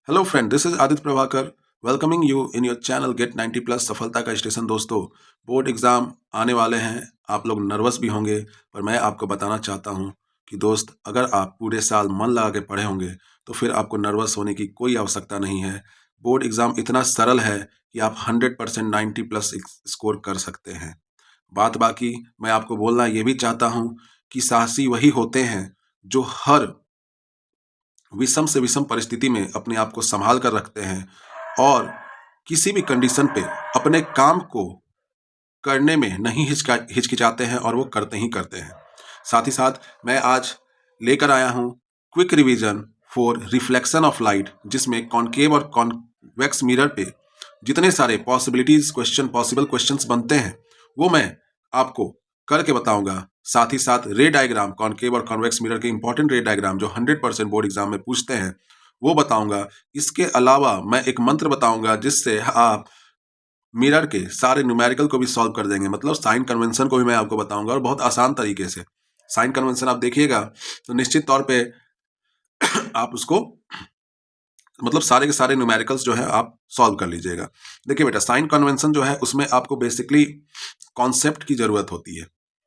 Hello friend, this is Aditya Prabhakar welcoming you in your channel get 90 plus सफलता का station. दोस्तों, board exam आने वाले हैं। आप लोग नर्वस भी होंगे, पर मैं आपको बताना चाहता हूं कि दोस्त, अगर आप पूरे साल मन लगा के पढ़े होंगे तो फिर आपको नर्वस होने की कोई आवश्यकता नहीं है। बोर्ड एग्जाम इतना सरल है कि आप 100% 90 प्लस स्कोर कर सकते हैं। बात बाकी, मैं आपको बोलना ये भी चाहता हूं कि साहसी वही होते हैं जो हर विषम से विषम परिस्थिति में अपने आप को संभाल कर रखते हैं और किसी भी कंडीशन पे अपने काम को करने में नहीं हिचकिचाते हैं और वो करते ही करते हैं। साथ ही साथ मैं आज लेकर आया हूँ quick revision for reflection of light, जिसमें कॉनकेव और कॉन्वेक्स मिरर पे जितने सारे पॉसिबल क्वेश्चंस बनते हैं वो मैं आपको करके बताऊंगा। साथ ही साथ रे डायग्राम, कॉनकेव और कॉन्वेक्स मिरर के इंपॉर्टेंट रे डायग्राम जो 100% बोर्ड एग्जाम में पूछते हैं वो बताऊंगा। इसके अलावा मैं एक मंत्र बताऊंगा जिससे आप मिरर के सारे न्यूमेरिकल को भी सॉल्व कर देंगे, मतलब साइन कन्वेंशन को भी मैं आपको बताऊंगा और बहुत आसान तरीके से। साइन कन्वेंशन आप देखिएगा तो निश्चित तौर पे आप उसको मतलब सारे के सारे न्यूमेरिकल्स जो है आप सॉल्व कर लीजिएगा। देखिए बेटा, साइन कन्वेंशन जो है उसमें आपको बेसिकली कॉन्सेप्ट की जरूरत होती है,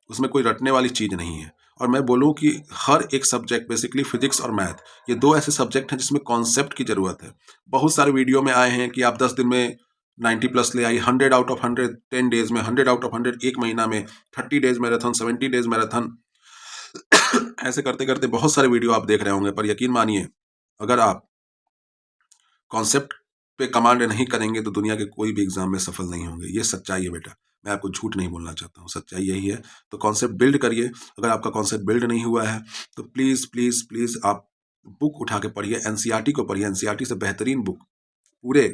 उसमें कोई रटने वाली चीज नहीं है। और मैं बोलूं कि हर एक सब्जेक्ट, बेसिकली फिजिक्स और मैथ, ये दो ऐसे सब्जेक्ट हैं जिसमें कॉन्सेप्ट की जरूरत है। बहुत सारे वीडियो में आए हैं कि आप 10 दिन में 90 प्लस ले आइए, 100 आउट ऑफ 100 10 डेज में, 100 आउट ऑफ 100 एक महीना में, 30 डेज मैराथन, 70 डेज मैराथन। ऐसे करते करते बहुत सारे वीडियो आप देख रहे होंगे, पर यकीन मानिए, अगर आप कॉन्सेप्ट पे कमांड नहीं करेंगे तो दुनिया के कोई भी एग्जाम में सफल नहीं होंगे। ये सच्चाई है बेटा, मैं आपको झूठ नहीं बोलना चाहता हूँ, सच्चाई यही है। तो कॉन्सेप्ट बिल्ड करिए। अगर आपका कॉन्सेप्ट बिल्ड नहीं हुआ है तो प्लीज प्लीज प्लीज आप बुक उठा के पढ़िए, एनसीईआरटी को पढ़िए। एनसीईआरटी से बेहतरीन बुक पूरे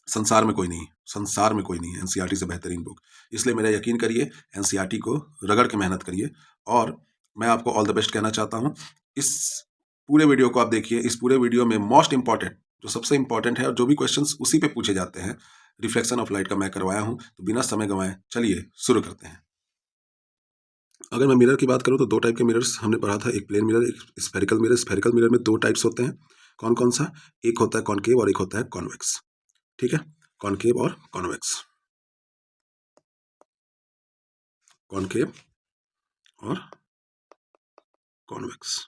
संसार में कोई नहीं, संसार में कोई नहीं है एनसीईआरटी से बेहतरीन बुक। इसलिए मेरा यकीन करिए, एनसीईआरटी को रगड़ के मेहनत करिए। और मैं आपको ऑल द बेस्ट कहना चाहता हूँ। इस पूरे वीडियो को आप देखिए। इस पूरे वीडियो में मोस्ट इंपॉर्टेंट, जो सबसे इंपॉर्टेंट है और जो भी क्वेश्चंस उसी पे पूछे जाते हैं, रिफ्लेक्शन ऑफ लाइट का मैं करवाया हूँ। तो बिना समय गंवाए चलिए शुरू करते हैं। अगर मैं मिरर की बात करूँ तो दो टाइप के मिरर्स हमने पढ़ा था, एक प्लेन मिरर, एक स्फेरिकल मिरर। स्फेरिकल मिरर में दो टाइप्स होते हैं। कौन कौन सा? एक होता है कॉनकेव और एक होता है कॉन्वेक्स। ठीक है, कॉनकेव और कॉन्वेक्स, कॉनकेव और कॉन्वेक्स।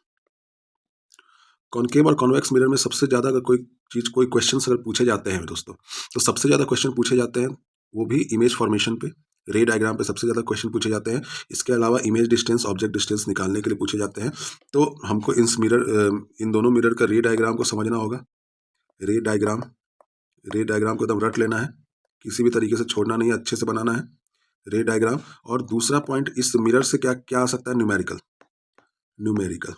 कॉनकेव और कॉन्वेक्स मिरर में सबसे ज़्यादा अगर कोई क्वेश्चंस अगर पूछे जाते हैं दोस्तों, तो सबसे ज़्यादा क्वेश्चन पूछे जाते हैं वो भी इमेज फॉर्मेशन पे, रे डायग्राम पे सबसे ज़्यादा क्वेश्चन पूछे जाते हैं। इसके अलावा इमेज डिस्टेंस, ऑब्जेक्ट डिस्टेंस निकालने के लिए पूछे जाते हैं। तो हमको इन दोनों मिरर का रे डायग्राम को समझना होगा। रे डायग्राम, रे डायग्राम को एकदम रट लेना है, किसी भी तरीके से छोड़ना नहीं है, अच्छे से बनाना है रे डायग्राम। और दूसरा पॉइंट, इस मिरर से क्या क्या आ सकता है? न्यूमेरिकल। न्यूमेरिकल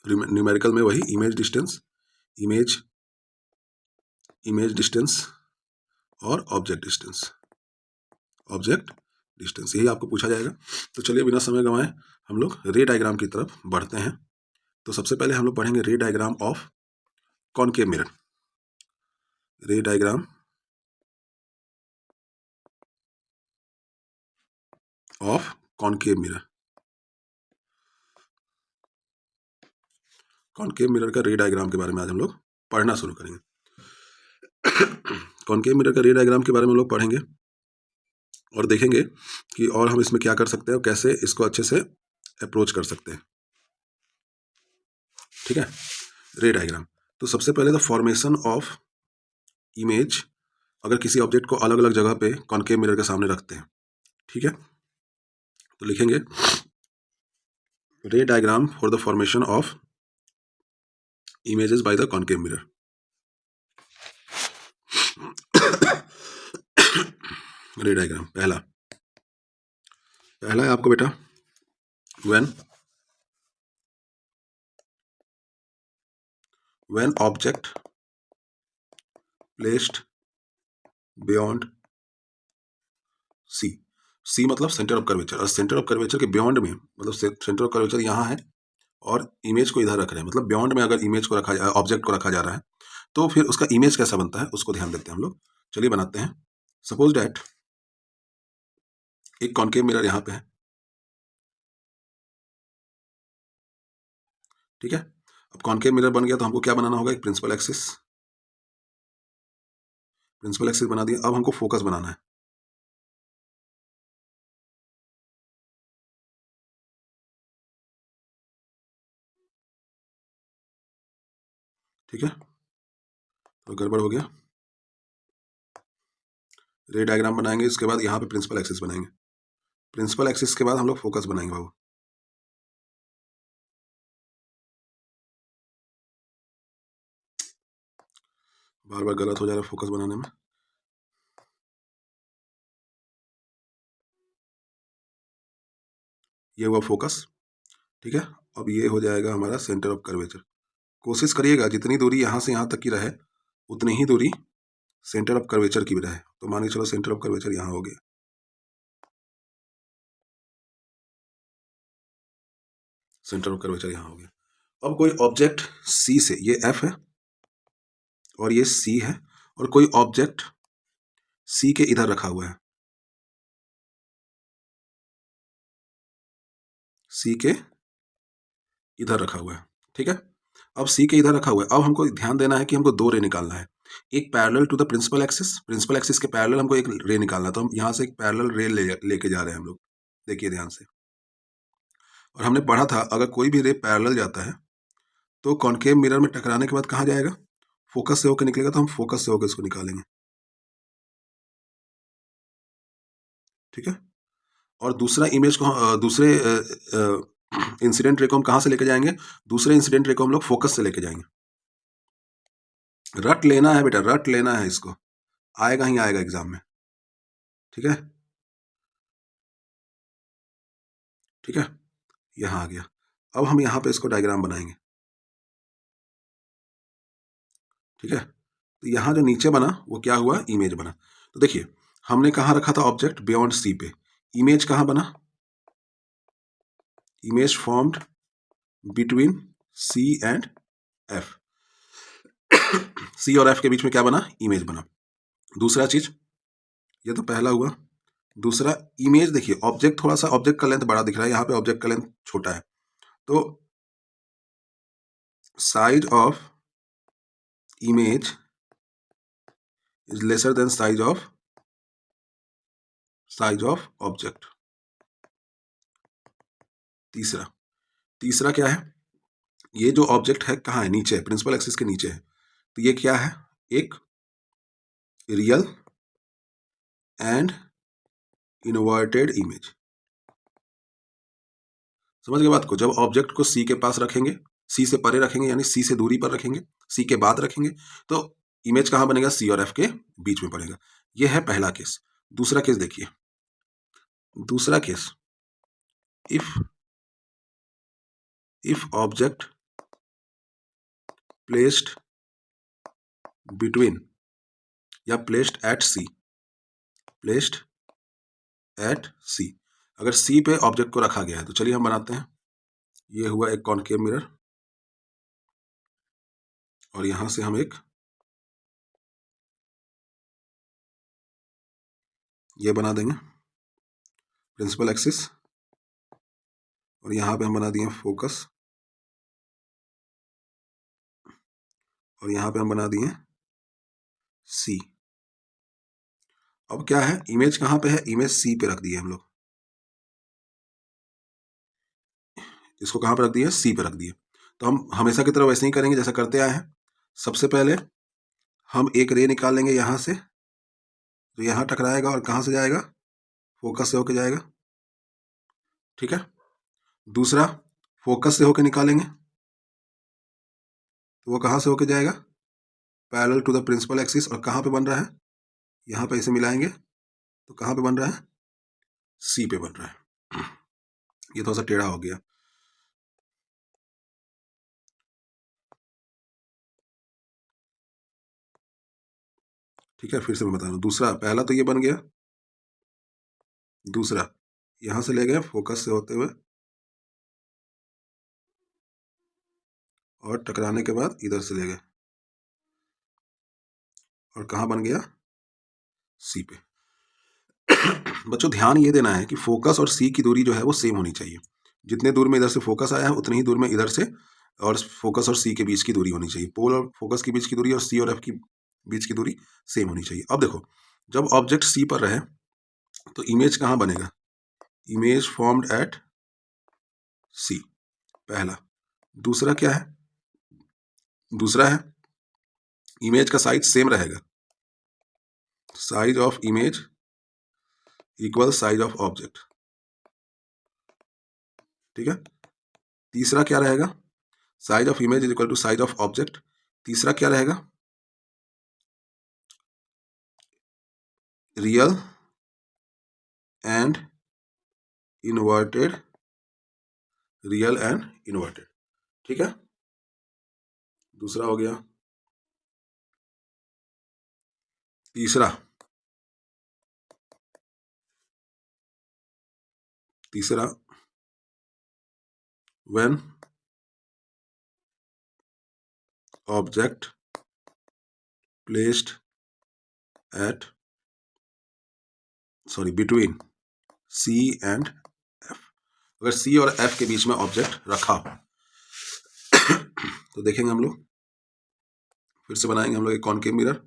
न्यूमेरिकल में वही image distance, image image distance और ऑब्जेक्ट डिस्टेंस, ऑब्जेक्ट डिस्टेंस, यही आपको पूछा जाएगा। तो चलिए बिना समय गंवाए हम लोग रे डायग्राम की तरफ बढ़ते हैं। तो सबसे पहले हम लोग पढ़ेंगे रे डायग्राम ऑफ कॉनकेव मिरर। रे diagram of concave mirror. Concave mirror का रे डायग्राम के बारे में आज हम लोग पढ़ना शुरू करेंगे। कॉनकेव मिरर का रे डायग्राम के बारे में हम लोग पढ़ेंगे और देखेंगे कि और हम इसमें क्या कर सकते हैं और कैसे इसको अच्छे से अप्रोच कर सकते हैं। ठीक है, रे डायग्राम। तो सबसे पहले द फॉर्मेशन ऑफ इमेज, अगर किसी ऑब्जेक्ट को अलग अलग जगह पे कॉनकेव मिरर के सामने रखते हैं, ठीक है, तो लिखेंगे रे diagram for the formation of images by the concave mirror. रे डायग्राम पहला है आपको बेटा, when object placed beyond C मतलब सेंटर ऑफ कर्वेचर, और सेंटर ऑफ कर्वेचर के बियॉन्ड में, मतलब सेंटर ऑफ कर्वेचर यहाँ है और इमेज को इधर रख रहे हैं, मतलब बियॉन्ड में अगर इमेज को रखा, ऑब्जेक्ट को रखा जा रहा है तो फिर उसका इमेज कैसा बनता है उसको ध्यान देते हैं हम लोग। चलिए बनाते हैं। सपोज डैट एक कॉनकेव मिरर यहाँ पे है, ठीक है। अब कॉन्केव मिरर बन गया तो हमको क्या बनाना होगा, एक प्रिंसिपल एक्सिस। प्रिंसिपल एक्सिस बना दिया, अब हमको फोकस बनाना है। ठीक है, तो गड़बड़ हो गया। रे डायग्राम बनाएंगे, इसके बाद यहाँ पे प्रिंसिपल एक्सिस बनाएंगे। प्रिंसिपल एक्सिस के बाद हम लोग फोकस बनाएंगे बाबू। बार बार गलत हो जा रहा है फोकस बनाने में। ये हुआ फोकस। ठीक है, अब ये हो जाएगा हमारा सेंटर ऑफ कर्वेचर। कोशिश करिएगा जितनी दूरी यहाँ से यहाँ तक की रहे उतनी ही दूरी सेंटर ऑफ कर्वेचर की भी रहे। तो मान के चलो सेंटर ऑफ कर्वेचर यहाँ हो गया। सेंटर ऑफ कर्वेचर यहाँ हो गया। अब कोई ऑब्जेक्ट सी से, ये एफ है और ये सी है, और कोई ऑब्जेक्ट सी के इधर रखा हुआ है, सी के इधर रखा हुआ है। ठीक है, अब सी के इधर रखा हुआ है। अब हमको ध्यान देना है कि हमको दो रे निकालना है, एक parallel to the principal axis. Principal axis के पैरेलल हमको एक रे निकालना है, तो हम यहाँ से एक पैरेलल रे लेके जा रहे हैं हम लोग। देखिए ध्यान से, और हमने पढ़ा था अगर कोई भी रे पैरेलल जाता है तो कॉन्केव मिरर में टकराने के बाद कहाँ जाएगा, फोकस से होकर निकलेगा, तो हम फोकस से होकर इसको निकालेंगे। ठीक है, और दूसरा इमेज को दूसरे इंसिडेंट रे को हम कहाँ से लेके जाएंगे, दूसरे इंसिडेंट रे को हम लोग फोकस से लेके जाएंगे। रट लेना है बेटा, रट लेना है, इसको आएगा ही आएगा एग्जाम में। ठीक है, ठीक है, यहाँ आ गया। अब हम यहाँ पे इसको डायग्राम बनाएंगे। ठीक है, तो यहाँ जो नीचे बना वो क्या हुआ, इमेज बना। तो देखिए हमने कहाँ रखा था ऑब्जेक्ट, बियॉन्ड सी पे। इमेज कहाँ बना, image formed between C and F. C और एफ के बीच में क्या बना, इमेज बना। दूसरा चीज, ये तो पहला हुआ। दूसरा इमेज, देखिए ऑब्जेक्ट थोड़ा सा, ऑब्जेक्ट का लेंथ बड़ा दिख रहा है, यहाँ पे ऑब्जेक्ट का लेंथ छोटा है, तो size of image is lesser than size of object. तीसरा, तीसरा क्या है, ये जो ऑब्जेक्ट है कहाँ है, नीचे है, प्रिंसिपल एक्सिस के नीचे है, तो ये क्या है, एक रियल एंड इन्वर्टेड इमेज। समझ गए बात को, जब ऑब्जेक्ट को सी के पास रखेंगे, सी से परे रखेंगे, यानी सी से दूरी पर रखेंगे, सी के बाद रखेंगे, तो इमेज कहाँ बनेगा, सी और एफ के बीच में पड़ेगा। ये है पहला केस। दूसरा केस देखिए, दूसरा case, if object placed between या placed at C, placed at C, अगर सी पे ऑब्जेक्ट को रखा गया है, तो चलिए हम बनाते हैं। ये हुआ एक कॉन्केव मिरर, और यहां से हम एक ये बना देंगे प्रिंसिपल एक्सिस, और यहां पे हम बना दिए फोकस, और यहां पे हम बना दिए सी। अब क्या है, इमेज कहां पे है, इमेज सी पे रख दिए हम लोग, इसको कहां पे रख दिए, सी पे रख दिए। तो हम हमेशा की तरह वैसे ही करेंगे जैसा करते आए हैं। सबसे पहले हम एक रे निकाल लेंगे यहां से, तो यहां टकराएगा और कहां से जाएगा, फोकस से होके जाएगा। ठीक है, दूसरा फोकस से होके निकालेंगे, तो वो कहां से होके जाएगा, parallel to the principal axis, और कहां पे बन रहा है, यहां पे इसे मिलाएंगे, तो कहां पे बन रहा है, सी पे बन रहा है। ये थोड़ा सा टेढ़ा हो गया। ठीक है, फिर से मैं बता रहा हूं, दूसरा, पहला तो ये बन गया, दूसरा यहां से ले गए फोकस से होते हुए, और टकराने के बाद इधर से ले गए, और कहां बन गया, सी पे। बच्चों ध्यान ये देना है कि फोकस और सी की दूरी जो है वो सेम होनी चाहिए। जितने दूर में इधर से फोकस आया है उतनी ही दूर में इधर से और फोकस और सी के बीच की दूरी होनी चाहिए। पोल और फोकस के बीच की दूरी और सी और एफ की बीच की दूरी सेम होनी चाहिए। अब देखो, जब ऑब्जेक्ट सी पर रहे तो इमेज कहाँ बनेगा? इमेज फॉर्म्ड एट सी, पहला। दूसरा क्या है? दूसरा है इमेज का साइज सेम रहेगा, size of image equal size of object, ठीक है। तीसरा क्या रहेगा? Size of image is equal to size of object. तीसरा क्या रहेगा? Real and inverted, real and inverted, ठीक है। दूसरा हो गया। तीसरा when object placed at between C and F, अगर C और F के बीच में ऑब्जेक्ट रखा हो तो देखेंगे हम लोग, फिर से बनाएंगे हम लोग एक कॉनकेव मिरर।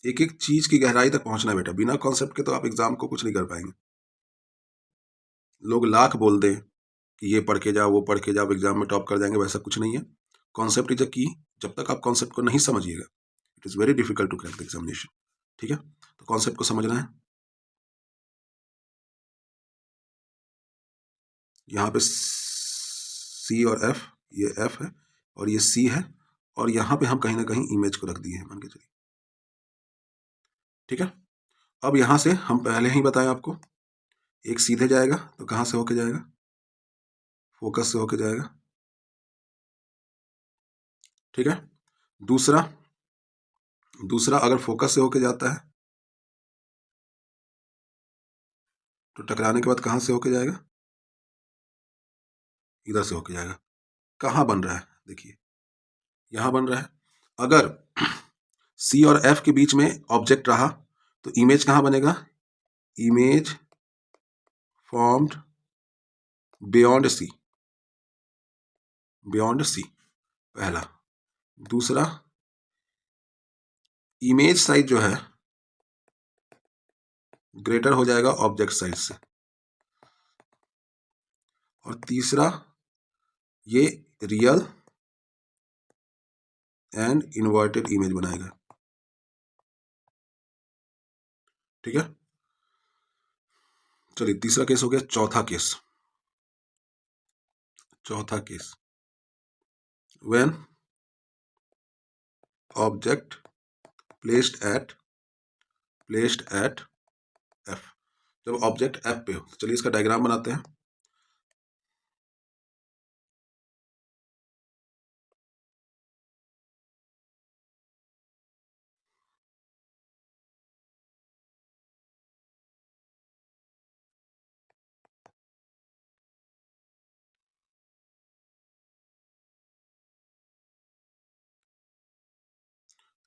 एक एक चीज की गहराई तक पहुंचना है बेटा, बिना कॉन्सेप्ट के तो आप एग्जाम को कुछ नहीं कर पाएंगे। लोग लाख बोल दें कि ये पढ़ के जाओ, वो पढ़ के जाओ, एग्जाम में टॉप कर जाएंगे, वैसा कुछ नहीं है। कॉन्सेप्ट इज अ की। जब तक आप कॉन्सेप्ट को नहीं समझिएगा, it is very difficult to crack the examination, ठीक है। तो कॉन्सेप्ट को समझना है। यहाँ पे सी और एफ, ये एफ है और ये सी है, और यहाँ पे हम कहीं ना कहीं इमेज को रख दिए हैं, मान के चलिए, ठीक है। अब यहाँ से हम पहले ही बताएं आपको, एक सीधे जाएगा तो कहाँ से होके जाएगा? फोकस से होके जाएगा, ठीक है। दूसरा अगर फोकस से होके जाता है तो टकराने के बाद कहाँ से होके जाएगा? इधर से होके जाएगा। कहाँ बन रहा है? देखिए यहां बन रहा है। अगर सी और एफ के बीच में ऑब्जेक्ट रहा तो इमेज कहां बनेगा? Image formed beyond C, beyond C, पहला। दूसरा, इमेज साइज जो है ग्रेटर हो जाएगा ऑब्जेक्ट साइज से। और तीसरा, ये रियल एंड इन्वर्टेड इमेज बनाएगा, ठीक है। चलिए तीसरा केस हो गया। चौथा case when object placed at F, जब ऑब्जेक्ट एफ पे हो। चलिए इसका डायग्राम बनाते हैं।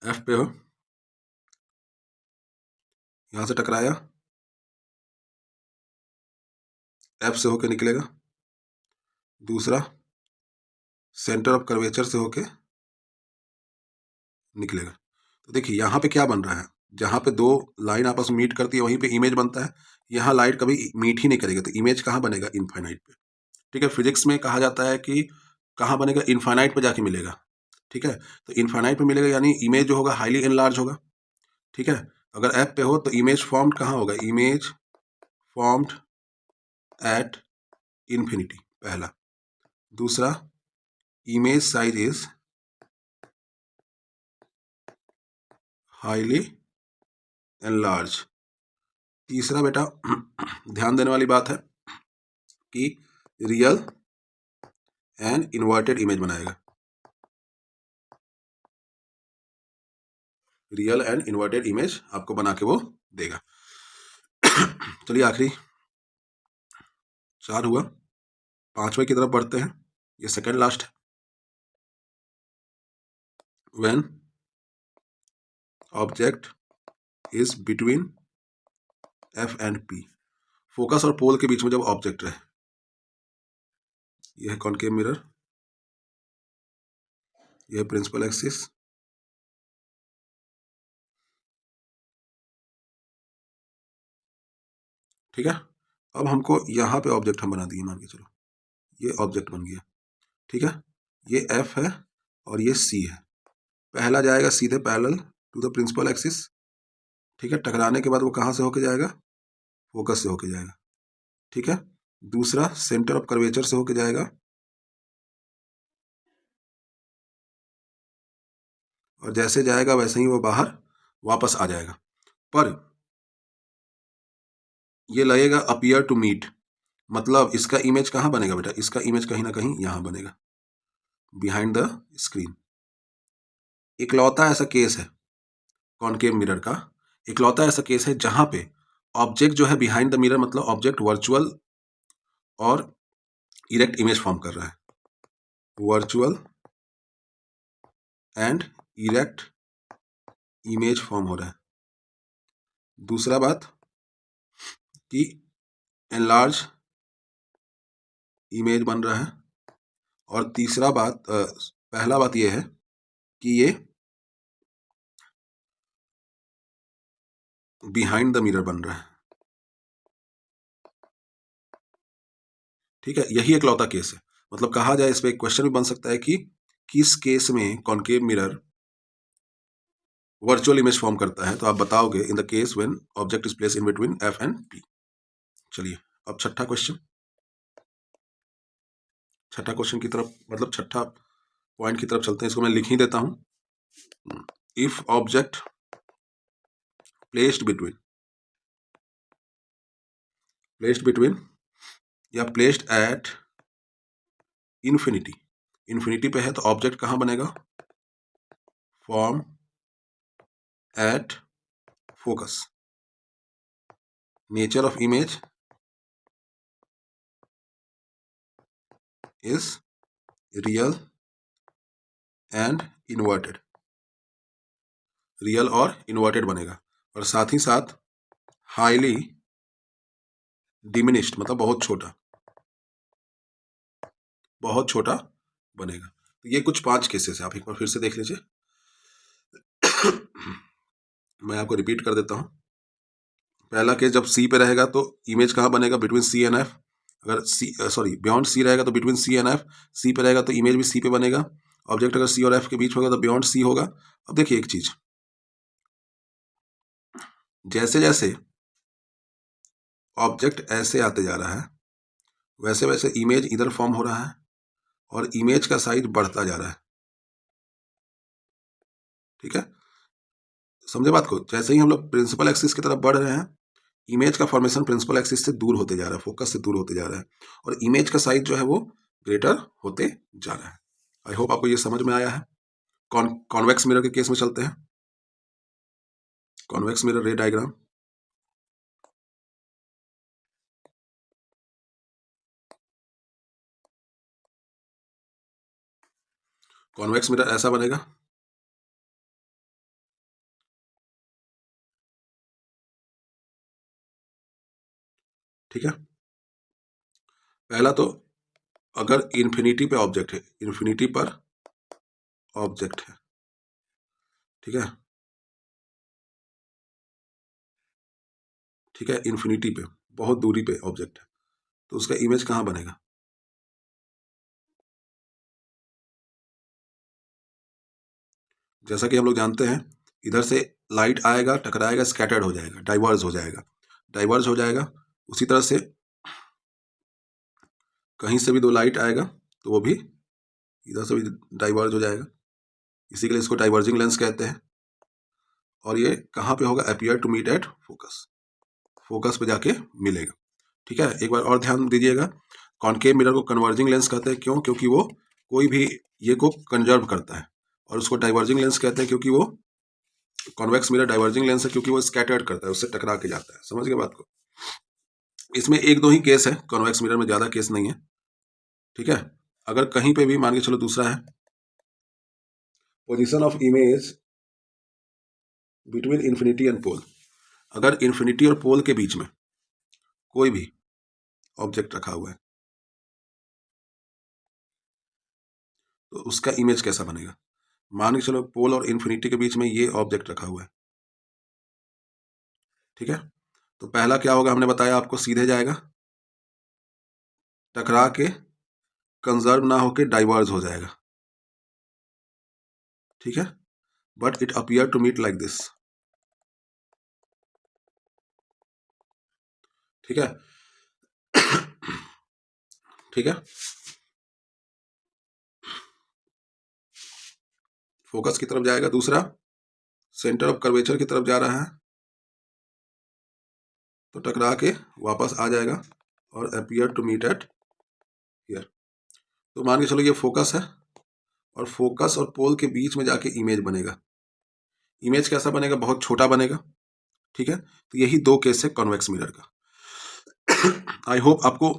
एफ पे हो, यहां से टकराया, एफ से होके निकलेगा। दूसरा, सेंटर ऑफ कर्वेचर से होके निकलेगा। तो देखिए यहाँ पे क्या बन रहा है, जहां पे दो लाइन आपस में मीट करती है वहीं पे इमेज बनता है। यहाँ लाइन कभी मीट ही नहीं करेगा तो इमेज कहाँ बनेगा? इनफाइनाइट पे, ठीक है। फिजिक्स में कहा जाता है कि कहाँ बनेगा? इनफाइनाइट पे जाके मिलेगा, ठीक है। तो इनफाइनाइट पे मिलेगा यानी इमेज जो होगा हाईली एनलार्ज होगा, ठीक है। अगर एफ पे हो तो इमेज फॉर्म्ड कहाँ होगा? इमेज फॉर्म्ड एट इन्फिनिटी, पहला। दूसरा, image size is highly enlarge. तीसरा बेटा ध्यान देने वाली बात है कि रियल एंड इन्वर्टेड इमेज बनाएगा, रियल एंड इन्वर्टेड इमेज आपको बना के वो देगा। चलिए आखिरी 4 हुआ, 5वें की तरफ बढ़ते हैं। ये सेकेंड लास्ट है। When object is between F and P, focus और पोल के बीच में जब ऑब्जेक्ट रहे, यह है कॉनकेव मिरर, ये प्रिंसिपल एक्सिस, ठीक है। अब हमको यहाँ पे ऑब्जेक्ट हम बना दिए, मान के चलो ये ऑब्जेक्ट बन गया, ठीक है। ये एफ है और ये सी है। पहला जाएगा सीधे parallel to the principal axis, ठीक है। टकराने के बाद वो कहाँ से होके जाएगा, फोकस से होके जाएगा, ठीक है। दूसरा सेंटर ऑफ कर्वेचर से होके जाएगा, और जैसे जाएगा वैसे ही वो बाहर वापस आ जाएगा। पर ये लगेगा अपीयर टू मीट, मतलब इसका इमेज कहाँ बनेगा बेटा, इसका इमेज कहीं ना कहीं यहाँ बनेगा, बिहाइंड द स्क्रीन। इकलौता ऐसा केस है कॉनकेव मिरर का, इकलौता ऐसा केस है जहां पे ऑब्जेक्ट जो है बिहाइंड द मिरर, मतलब ऑब्जेक्ट वर्चुअल और इरेक्ट इमेज फॉर्म कर रहा है, virtual and erect image form हो रहा है। दूसरा बात कि एनलार्ज इमेज बन रहा है। और तीसरा बात, पहला बात यह है कि ये बिहाइंड द मिरर बन रहा है, ठीक है। यही इकलौता केस है, मतलब कहा जाए इस पे एक क्वेश्चन भी बन सकता है कि किस केस में concave mirror virtual image form करता है, तो आप बताओगे in the case when object is place in between F and P. चलिए अब छठा क्वेश्चन, छठा क्वेश्चन की तरफ, मतलब छठा पॉइंट की तरफ चलते हैं। इसको मैं लिख ही देता हूं। इफ ऑब्जेक्ट प्लेस्ड बिटवीन या प्लेस्ड एट इन्फिनिटी, इन्फिनिटी पे है तो ऑब्जेक्ट कहां बनेगा, form at focus. Nature of image is real and inverted, real और इन्वर्टेड बनेगा। और साथ ही साथ हाईली डिमिनिश्ड, मतलब बहुत छोटा बनेगा। तो ये कुछ 5 केसेस है, आप एक बार फिर से देख लीजिए। मैं आपको रिपीट कर देता हूं। पहला केस, जब सी पे रहेगा तो इमेज कहाँ बनेगा, बिटवीन सी एंड एफ। अगर सी बियॉन्ड सी रहेगा तो बिटवीन सी एंड एफ। सी पे रहेगा तो इमेज भी सी पे बनेगा। ऑब्जेक्ट अगर सी और एफ के बीच होगा तो बियॉन्ड सी होगा। अब देखिए एक चीज, जैसे जैसे ऑब्जेक्ट ऐसे आते जा रहा है वैसे वैसे इमेज इधर फॉर्म हो रहा है और इमेज का साइज बढ़ता जा रहा है, ठीक है। समझे बात को, जैसे ही हम लोग प्रिंसिपल एक्सिस की तरफ बढ़ रहे हैं, इमेज का फॉर्मेशन प्रिंसिपल एक्सिस से दूर होते जा रहा है, फोकस से दूर होते जा रहा है, और इमेज का साइज जो है वो ग्रेटर होते जा रहा है। आई होप आपको ये समझ में आया है। कॉन्वेक्स मिरर के केस में चलते हैं। कॉन्वेक्स मिरर रे डायग्राम, कॉन्वेक्स मिरर ऐसा बनेगा, ठीक है। पहला तो अगर इन्फिनिटी पे ऑब्जेक्ट है, इन्फिनिटी पर ऑब्जेक्ट है, ठीक है, ठीक है। इन्फिनिटी पे बहुत दूरी पे ऑब्जेक्ट है तो उसका इमेज कहाँ बनेगा, जैसा कि हम लोग जानते हैं, इधर से लाइट आएगा, टकराएगा, स्कैटर्ड हो जाएगा, डाइवर्ज हो जाएगा, डाइवर्ज हो जाएगा। उसी तरह से कहीं से भी दो लाइट आएगा तो वो भी इधर से भी डाइवर्ज हो जाएगा, इसी के लिए इसको डाइवर्जिंग लेंस कहते हैं। और ये कहाँ पे होगा, appear to meet at focus, focus पे जाके मिलेगा, ठीक है। एक बार और ध्यान दीजिएगा, कॉनकेव मिरर को कन्वर्जिंग लेंस कहते हैं, क्यों, क्योंकि वो कोई भी ये को कंजर्व करता है। और उसको डाइवर्जिंग लेंस कहते हैं क्योंकि वो कॉन्वेक्स मिरर डाइवर्जिंग लेंस है क्योंकि वो स्कैटर्ड करता है, उससे टकरा के जाता है। समझ गए बात को। इसमें एक दो ही केस है कॉन्वेक्स मिरर में, ज्यादा केस नहीं है, ठीक है। अगर कहीं पे भी मान के चलो, दूसरा है position of image between infinity and pole. अगर इन्फिनिटी और पोल के बीच में कोई भी ऑब्जेक्ट रखा हुआ है तो उसका इमेज कैसा बनेगा। मान के चलो पोल और इन्फिनिटी के बीच में ये ऑब्जेक्ट रखा हुआ है, ठीक है। तो पहला क्या होगा, हमने बताया आपको, सीधे जाएगा, टकरा के कंजर्व ना होके डाइवर्ज हो जाएगा, ठीक है। But it appear to meet like this, ठीक है। ठीक है, फोकस की तरफ जाएगा, दूसरा सेंटर ऑफ कर्वेचर की तरफ जा रहा है, तो टकरा के वापस आ जाएगा और appear to meet at here. तो मान के चलो ये फोकस है और फोकस और पोल के बीच में जाके इमेज बनेगा। इमेज कैसा बनेगा, बहुत छोटा बनेगा, ठीक है। तो यही दो केस है कॉन्वेक्स मिरर का। आई होप आपको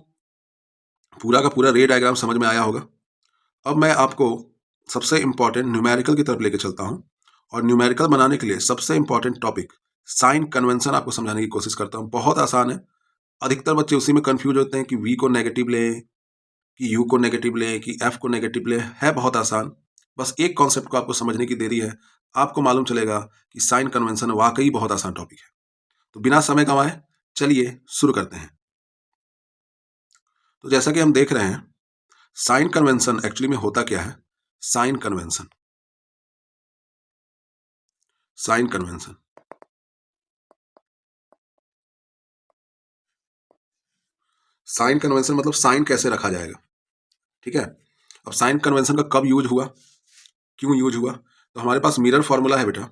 पूरा का पूरा रे डायग्राम समझ में आया होगा। अब मैं आपको सबसे इंपॉर्टेंट न्यूमेरिकल की तरफ लेके चलता हूं, और न्यूमेरिकल बनाने के लिए सबसे इंपॉर्टेंट टॉपिक साइन कन्वेंशन आपको समझाने की कोशिश करता हूं। बहुत आसान है, अधिकतर बच्चे उसी में कंफ्यूज होते हैं कि v को नेगेटिव लें, कि u को नेगेटिव लें, कि f को नेगेटिव लें। है बहुत आसान, बस एक कॉन्सेप्ट को आपको समझने की देरी है, आपको मालूम चलेगा कि साइन कन्वेंशन वाकई बहुत आसान टॉपिक है। तो बिना समय गंवाए चलिए शुरू करते हैं। तो जैसा कि हम देख रहे हैं, साइन कन्वेंशन एक्चुअली में होता क्या है। Sign convention, sign convention, sign convention मतलब साइन कैसे रखा जाएगा, ठीक है। अब साइन कन्वेंशन का कब यूज हुआ, क्यों यूज हुआ, तो हमारे पास मिरर फॉर्मूला है बेटा,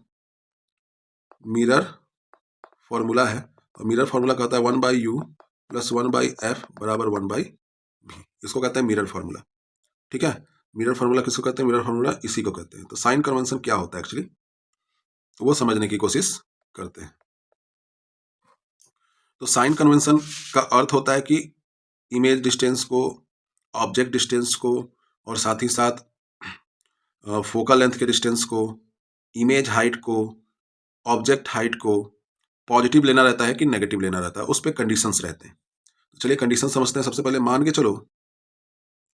मिरर फॉर्मूला है, और मिरर फॉर्मूला कहता है 1/u + 1/f = 1/v। इसको कहते हैं मिरर फॉर्मूला, ठीक है। मिरर फॉर्मूला किसको कहते हैं, मिरर फॉर्मूला इसी को कहते हैं। तो साइन कन्वेंशन क्या होता है एक्चुअली, वो समझने की कोशिश करते हैं। तो साइन कन्वेंशन का अर्थ होता है कि इमेज डिस्टेंस को, ऑब्जेक्ट डिस्टेंस को, और साथ ही साथ फोकल लेंथ के डिस्टेंस को, इमेज हाइट को, ऑब्जेक्ट हाइट को पॉजिटिव लेना रहता है कि नेगेटिव लेना रहता है, उस पर कंडीशंस रहते हैं। तो चलिए कंडीशन समझते हैं। सबसे पहले मान के चलो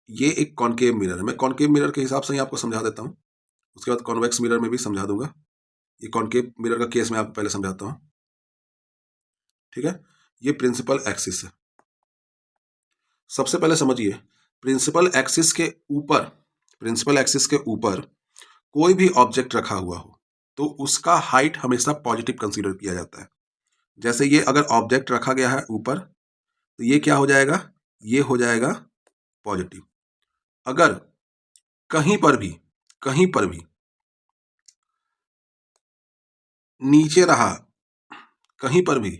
ये एक कॉनकेव मिरर है, मैं कॉनकेव मिरर के हिसाब से ही आपको समझा देता हूँ, उसके बाद कॉन्वेक्स मिरर में भी समझा दूंगा। ये कॉनकेव मिरर का केस मैं आपको पहले समझाता हूँ, ठीक है। ये प्रिंसिपल एक्सिस है। सबसे पहले समझिए, प्रिंसिपल एक्सिस के ऊपर, प्रिंसिपल एक्सिस के ऊपर कोई भी ऑब्जेक्ट रखा हुआ हो तो उसका हाइट हमेशा पॉजिटिव कंसीडर किया जाता है। जैसे ये अगर ऑब्जेक्ट रखा गया है ऊपर, तो ये क्या हो जाएगा, ये हो जाएगा पॉजिटिव। अगर कहीं पर भी, कहीं पर भी नीचे रहा, कहीं पर भी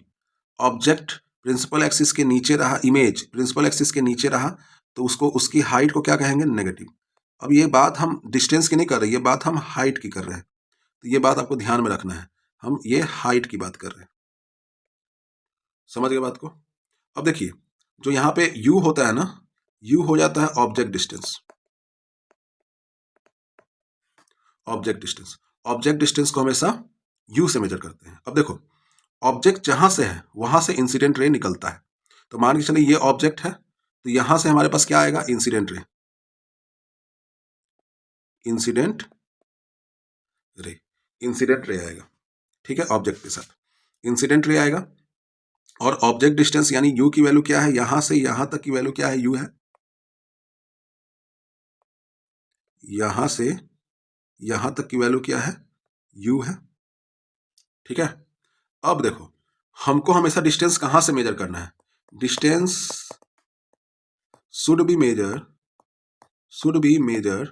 ऑब्जेक्ट प्रिंसिपल एक्सिस के नीचे रहा, इमेज प्रिंसिपल एक्सिस के नीचे रहा, तो उसको, उसकी हाइट को क्या कहेंगे, नेगेटिव। अब ये बात हम डिस्टेंस की नहीं कर रहे, ये बात हम हाइट की कर रहे हैं, तो ये बात आपको ध्यान में रखना है, हम ये हाइट की बात कर रहे हैं। समझ गए बात को। अब देखिए, जो यहाँ पे u होता है ना, u हो जाता है object distance, object distance. Object distance को हमेशा u से मेजर करते हैं। अब देखो, ऑब्जेक्ट जहां से है वहां से इंसिडेंट रे निकलता है, तो मान के चलिए ये ऑब्जेक्ट है, तो यहां से हमारे पास क्या आएगा, incident ray, incident ray, incident ray आएगा, ठीक है। ऑब्जेक्ट के साथ इंसिडेंट रे आएगा, और ऑब्जेक्ट डिस्टेंस यानी u की वैल्यू क्या है, यहां से यहां तक की वैल्यू क्या है, u है, यहां से यहां तक की वैल्यू क्या है, u है, ठीक है। अब देखो, हमको हमेशा डिस्टेंस कहां से मेजर करना है, डिस्टेंस शुड बी मेजर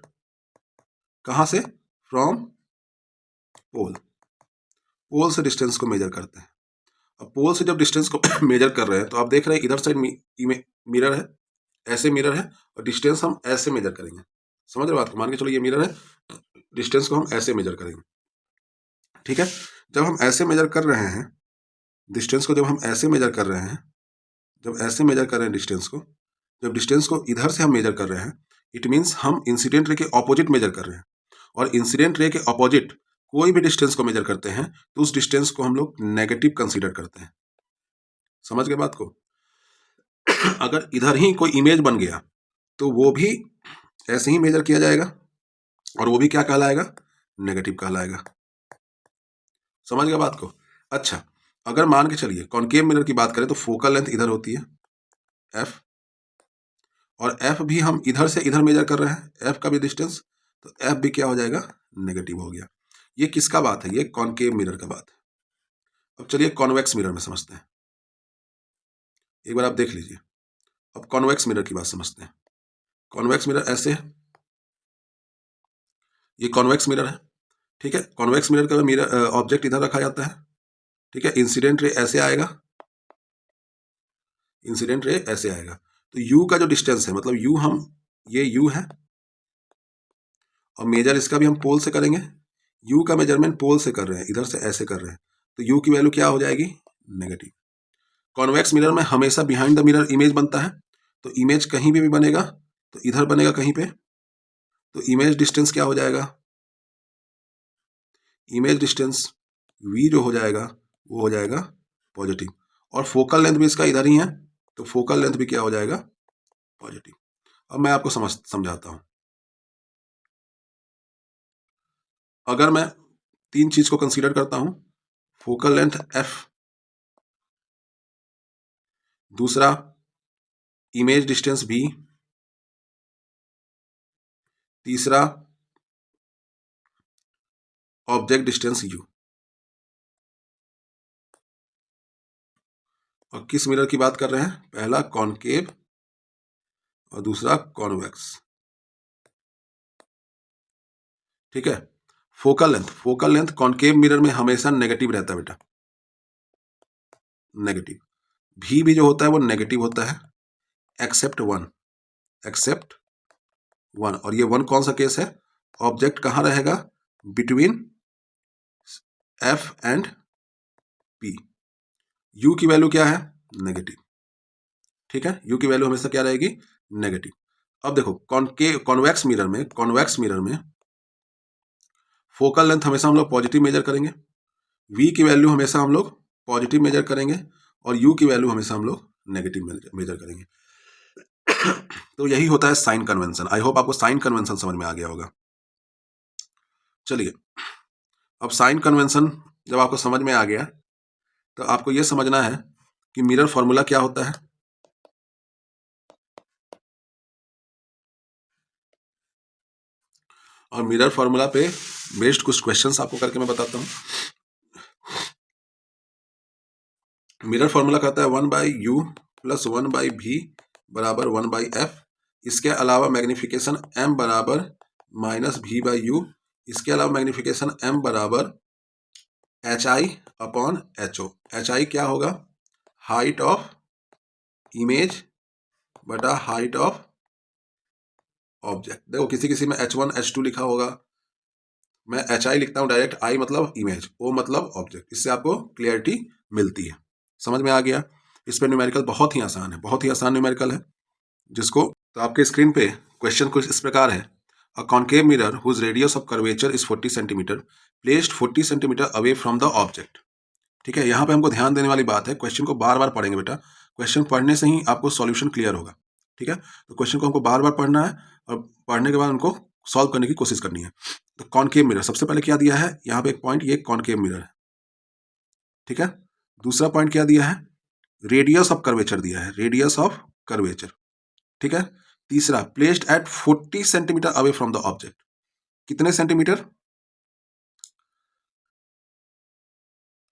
कहां से, फ्रॉम पोल, पोल से डिस्टेंस को मेजर करते हैं। अब पोल से जब डिस्टेंस को मेजर कर रहे हैं, तो आप देख रहे हैं इधर साइड मिरर है, ऐसे मिरर है, और डिस्टेंस हम ऐसे मेजर करेंगे। समझ रहे बात को, मान के चलो ये मिरर है, डिस्टेंस को हम ऐसे मेजर करेंगे, ठीक है। जब हम ऐसे मेजर कर रहे हैं डिस्टेंस को, जब हम ऐसे मेजर कर रहे हैं, जब ऐसे मेजर कर रहे हैं डिस्टेंस को, जब डिस्टेंस को इधर से हम मेजर कर रहे हैं, इट मीन्स हम इंसिडेंट रे के ऑपोजिट मेजर कर रहे हैं। और इंसिडेंट रे के ऑपोजिट कोई भी डिस्टेंस को मेजर करते हैं तो उस डिस्टेंस को हम लोग नेगेटिव कंसीडर करते हैं। समझ गए बात को। अगर इधर ही कोई इमेज बन गया तो वो भी ऐसे ही मेजर किया जाएगा, और वो भी क्या कहलाएगा, नेगेटिव कहलाएगा। समझ गया बात को? अच्छा, अगर मान के चलिए कॉनकेव मिरर की बात करें तो फोकल लेंथ इधर होती है f, और f भी हम इधर से इधर मेजर कर रहे हैं, f का भी डिस्टेंस, तो f भी क्या हो जाएगा? नेगेटिव हो गया। ये किसका बात है? ये कॉनकेव मिरर का बात है। अब चलिए कॉन्वेक्स मिरर में समझते हैं, एक बार आप देख लीजिए। अब कॉन्वेक्स मिरर की बात समझते हैं। कॉन्वेक्स मिरर ऐसे है, ये कॉन्वेक्स मिरर है, ठीक है। कॉन्वेक्स मिरर का मिरर ऑब्जेक्ट इधर रखा जाता है, ठीक है। इंसिडेंट रे ऐसे आएगा, इंसिडेंट रे ऐसे आएगा। तो u का जो डिस्टेंस है, मतलब u हम, ये u है, और मेजर इसका भी हम पोल से करेंगे। u का मेजरमेंट पोल से कर रहे हैं, इधर से ऐसे कर रहे हैं, तो u की वैल्यू क्या हो जाएगी? नेगेटिव। कॉन्वेक्स मिरर में हमेशा बिहाइंड द मिरर इमेज बनता है, तो इमेज कहीं पे भी बनेगा, तो इधर बनेगा कहीं पे, तो इमेज डिस्टेंस क्या हो जाएगा? इमेज डिस्टेंस v जो हो जाएगा वो हो जाएगा पॉजिटिव, और फोकल लेंथ भी इसका इधर ही है, तो फोकल लेंथ भी क्या हो जाएगा? पॉजिटिव। अब मैं आपको समझाता हूं। अगर मैं तीन चीज को कंसीडर करता हूं, फोकल लेंथ f, दूसरा इमेज डिस्टेंस v, तीसरा ऑब्जेक्ट डिस्टेंस u, और किस मिरर की बात कर रहे हैं? पहला कॉनकेव और दूसरा कॉन्वेक्स, ठीक है। Focal length, focal length concave mirror में हमेशा नेगेटिव रहता है बेटा, नेगेटिव। भी जो होता है वो नेगेटिव होता है, एक्सेप्ट वन, एक्सेप्ट वन। और ये वन कौन सा केस है? ऑब्जेक्ट कहां रहेगा? Between f and p। u की वैल्यू क्या है? नेगेटिव, ठीक है। u की वैल्यू हमेशा क्या रहेगी? नेगेटिव। अब देखो कॉन्वेक्स मिरर में, कॉन्वेक्स मिरर में फोकल लेंथ हमेशा हम लोग पॉजिटिव मेजर करेंगे, v की वैल्यू हमेशा हम लोग पॉजिटिव मेजर करेंगे, और u की वैल्यू हमेशा हम लोग नेगेटिव मेजर करेंगे। तो यही होता है साइन कन्वेंशन। आई होप आपको साइन कन्वेंशन समझ में आ गया होगा। चलिए, अब साइन कन्वेंशन जब आपको समझ में आ गया, तो आपको यह समझना है कि मिरर फॉर्मूला क्या होता है। और मिरर फॉर्मूला पे बेस्ड कुछ क्वेश्चंस आपको करके मैं बताता हूं। मिरर फॉर्मूला कहता है 1/u प्लस 1/v बराबर 1/f। इसके अलावा मैग्निफिकेशन m बराबर -v/u। इसके अलावा मैग्निफिकेशन m बराबर hi अपॉन ho। hi क्या होगा? हाइट ऑफ इमेज बटा हाइट ऑफ ऑब्जेक्ट। देखो किसी किसी में h1 h2 लिखा होगा, मैं hi लिखता हूं डायरेक्ट, i मतलब इमेज, o मतलब ऑब्जेक्ट। इससे आपको क्लियरिटी मिलती है। समझ में आ गया? इस पर न्यूमेरिकल बहुत ही आसान है, बहुत ही आसान न्यूमेरिकल है जिसको, तो आपके स्क्रीन पे क्वेश्चन कुछ इस प्रकार है। A concave mirror whose radius of curvature is 40 centimetre placed 40 centimetre away from the object. ठीक है, यहाँ पे हमको ध्यान देने वाली बात है, क्वेश्चन को बार बार पढ़ेंगे बेटा, क्वेश्चन पढ़ने से ही आपको सॉल्यूशन क्लियर होगा। ठीक है, तो क्वेश्चन को हमको बार बार पढ़ना है, और पढ़ने के बाद उनको सॉल्व करने की कोशिश करनी है। तो कॉनकेव मिरर सबसे पहले क्या दिया है, यहाँ पे एक पॉइंट, ये कॉनकेव मिरर है। ठीक है, दूसरा पॉइंट क्या दिया है? रेडियस ऑफ कर्वेचर दिया है, रेडियस ऑफ कर्वेचर। ठीक है, तीसरा placed at 40 centimetre away from the object. कितने centimetre?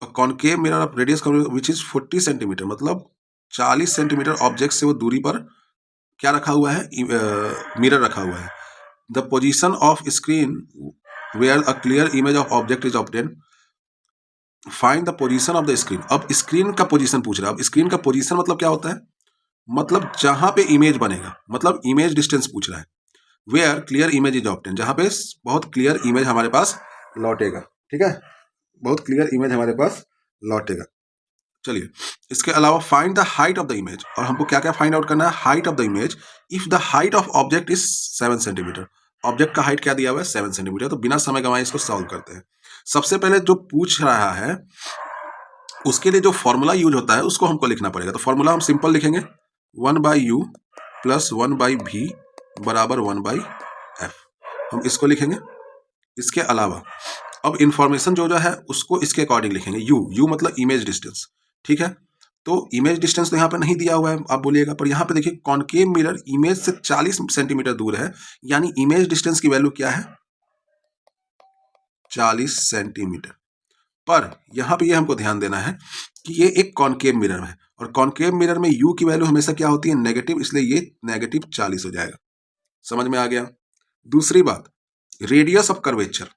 Concave mirror of radius which is 40 centimetre, मतलब 40 सेंटीमीटर ऑब्जेक्ट से वो दूरी पर क्या रखा हुआ है? मिरर रखा हुआ है। The position of screen where a clear image of object is obtain, find the position of the screen. अब स्क्रीन का पोजीशन पूछ रहा है। अब स्क्रीन का पोजीशन मतलब क्या होता है? मतलब जहां पे इमेज बनेगा, मतलब इमेज डिस्टेंस पूछ रहा है। Where clear image is obtain, जहां पे बहुत क्लियर इमेज हमारे पास लौटेगा। ठीक है, बहुत क्लियर इमेज हमारे पास लौटेगा। चलिए, इसके अलावा find the height of the image, और हमको क्या क्या फाइंड आउट करना है? Height of the image if the height of object is 7 centimetre. Object का हाइट क्या दिया हुआ है? 7 सेंटीमीटर। तो बिना समय गंवाए इसको सॉल्व करते हैं। सबसे पहले जो पूछ रहा है उसके लिए जो फॉर्मूला यूज होता है उसको हमको लिखना पड़ेगा। तो फॉर्मूला हम सिंपल लिखेंगे, 1/u प्लस 1/v बराबर 1/f। हम इसको लिखेंगे, इसके अलावा अब इंफॉर्मेशन जो है उसको इसके अकॉर्डिंग लिखेंगे। यू मतलब इमेज डिस्टेंस, ठीक है। तो इमेज डिस्टेंस तो यहाँ पे नहीं दिया हुआ है, आप बोलिएगा, पर यहाँ पे देखिए कॉनकेव मिरर इमेज से 40 सेंटीमीटर दूर है, यानी इमेज डिस्टेंस की वैल्यू क्या है, 40 सेंटीमीटर। पर यहाँ पे ये हमको ध्यान देना है कि ये एक कॉनकेव मिरर है, और कॉनकेव मिरर में यू की वैल्यू हमेशा क्या होती है, नेगेटिव, इसलिए ये नेगेटिव 40 हो जाएगा। समझ में आ गया। दूसरी बात, रेडियस ऑफ कर्वेचर,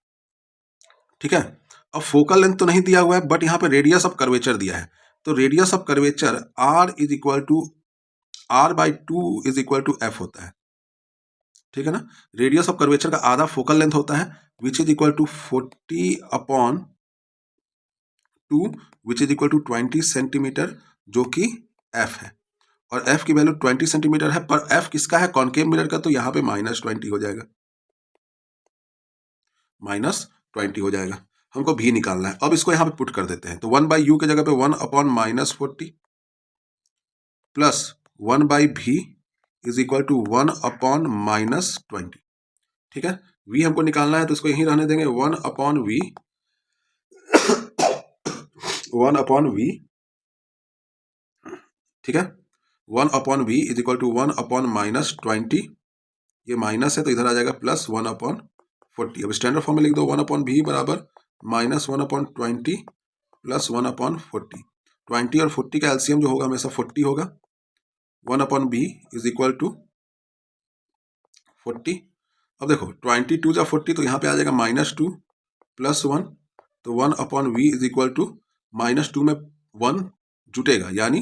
ठीक है। अब फोकल लेंथ तो नहीं दिया हुआ है, बट यहाँ पे रेडियस ऑफ कर्वेचर दिया है। तो radius of curvature R is equal to R by 2 is equal to F होता है, ठीक है ना। रेडियस ऑफ कर्वेचर का आधा फोकल लेंथ होता है, which is equal to 40 upon 2 which is equal to 20 centimetre, जो कि एफ है। और एफ की वैल्यू 20 सेंटीमीटर है, पर एफ किसका है, कॉनकेव मिरर का, तो यहाँ पे -20 हो जाएगा, -20 हो जाएगा। हमको भी निकालना है। अब इसको यहाँ पे पुट कर देते हैं, तो 1/u के जगह पे 1 upon -40 plus 1/v is equal to 1 upon -20, ठीक है। v हमको निकालना है, तो इसको यहीं रहने देंगे, 1 अपॉन v 1 अपॉन v, ठीक है। 1 upon v is equal to 1 upon -20, ये माइनस है तो इधर आ जाएगा प्लस 1 अपॉन 40। अब स्टैंडर्ड फॉर्म में लिख दो, 1 अपॉन v बराबर -1 अपॉन 20 प्लस 1 अपॉन 40। 20 और 40 का एलसीएम जो होगा हमेशा 40 होगा। 1 upon b is equal to 40। अब देखो 22 या 40, तो यहाँ पे आ जाएगा -2 प्लस 1, तो 1 upon v is equal to -2 में 1 जुटेगा, यानी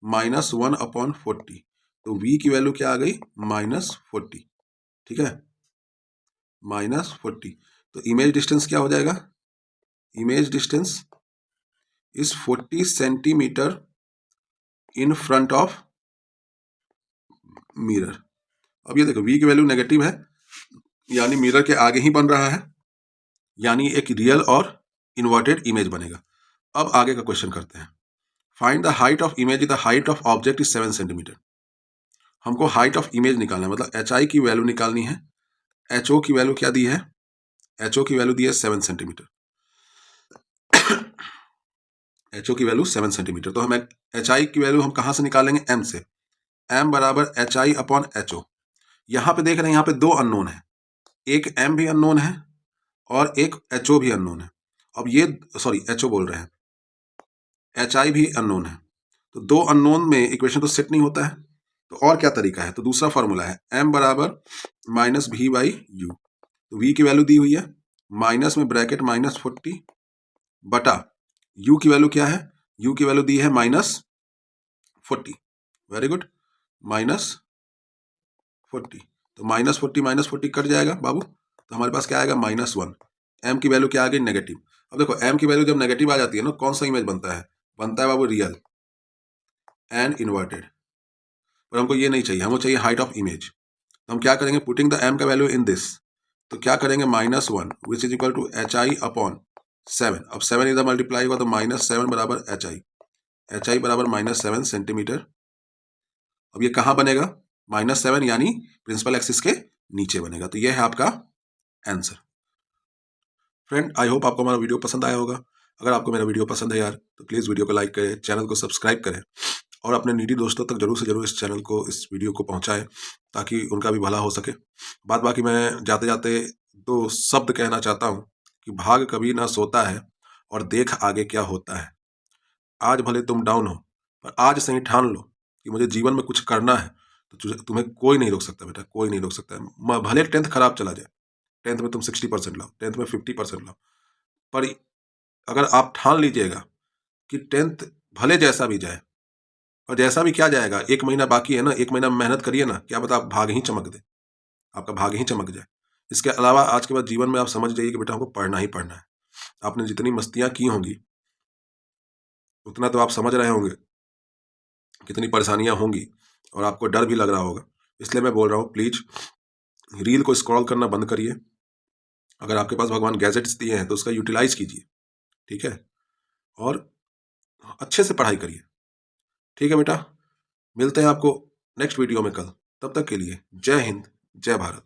-1 अपॉन 40। तो v की वैल्यू क्या आ गई, -40, ठीक है, -40। तो इमेज डिस्टेंस क्या हो जाएगा, image distance is 40 centimetre in front of mirror. अब ये देखो v की वैल्यू नेगेटिव है, यानी मिरर के आगे ही बन रहा है, यानी एक रियल और इन्वर्टेड इमेज बनेगा। अब आगे का क्वेश्चन करते हैं। Find the height of image, the height of object is 7 centimetre. हमको हाइट ऑफ इमेज निकालना है, मतलब HI की वैल्यू निकालनी है। HO की वैल्यू क्या दी है, HO की वैल्यू दी है 7 सेंटीमीटर। HO की वैल्यू 7 सेंटीमीटर, तो हम HI की वैल्यू हम कहाँ से निकालेंगे, M से। M बराबर HI अपॉन HO। यहाँ पे देख रहे हैं, यहाँ पे दो अननोन है, एक M भी अननोन है और एक HO भी अननोन है। अब ये सॉरी HO बोल रहे हैं, HI भी अननोन है, तो दो अननोन में इक्वेशन तो सेट नहीं होता है। तो और क्या तरीका है, तो दूसरा फॉर्मूला है M बराबर -v/u। तो v की वैल्यू दी हुई है, माइनस में ब्रैकेट -40 बटा u की वैल्यू क्या है, u की वैल्यू दी है -40। Very good, -40। तो -40 कट जाएगा बाबू, तो हमारे पास क्या आएगा, -1। m की वैल्यू क्या आ गई, नेगेटिव। अब देखो m की वैल्यू जब नेगेटिव आ जाती है ना, कौन सा इमेज बनता है, बाबू रियल एंड इन्वर्टेड। पर हमको ये नहीं चाहिए, हमको चाहिए हाइट ऑफ इमेज। तो हम क्या करेंगे, पुटिंग द m का वैल्यू इन दिस, तो क्या करेंगे, -1 which is equal to HI upon 7। अब 7 इधर मल्टीप्लाई हुआ तो -7 बराबर HI बराबर -7 सेंटीमीटर। अब ये कहाँ बनेगा, -7, यानी प्रिंसिपल एक्सिस के नीचे बनेगा। तो ये है आपका आंसर। फ्रेंड, आई होप आपको हमारा वीडियो पसंद आया होगा। अगर आपको मेरा वीडियो पसंद है यार, तो प्लीज़ वीडियो को लाइक करें, चैनल को सब्सक्राइब करें और अपने नीडी दोस्तों तक जरूर से जरूर इस चैनल को, इस वीडियो को पहुंचाएं, ताकि उनका भी भला हो सके। बाकी मैं जाते जाते दो शब्द कहना चाहता हूं कि भाग कभी ना सोता है और देख आगे क्या होता है। आज भले तुम डाउन हो, पर आज से ही ठान लो कि मुझे जीवन में कुछ करना है, तो तुम्हें कोई नहीं रोक सकता बेटा, कोई नहीं रोक सकता है। भले 10th खराब चला जाए, 10th में तुम 60% लाओ, 10th में 50% लाओ, पर अगर आप ठान लीजिएगा कि 10th भले जैसा भी जाए, और जैसा भी क्या जाएगा, 1 महीना बाकी है ना, 1 महीना मेहनत करिए ना, क्या पता आप भाग ही चमक दे, आपका भाग ही चमक जाए। इसके अलावा आज के बाद जीवन में आप समझ जाइए कि बेटा हमको पढ़ना ही पढ़ना है। आपने जितनी मस्तियां की होंगी उतना तो आप समझ रहे होंगे कितनी परेशानियां होंगी, और आपको डर भी लग रहा होगा। इसलिए मैं बोल रहा हूँ, प्लीज रील को स्क्रॉल करना बंद करिए। अगर आपके पास भगवान गैजेट्स दिए हैं तो उसका यूटिलाइज कीजिए, ठीक है, और अच्छे से पढ़ाई करिए। ठीक है बेटा, मिलते हैं आपको नेक्स्ट वीडियो में कल। तब तक के लिए जय हिंद, जय भारत।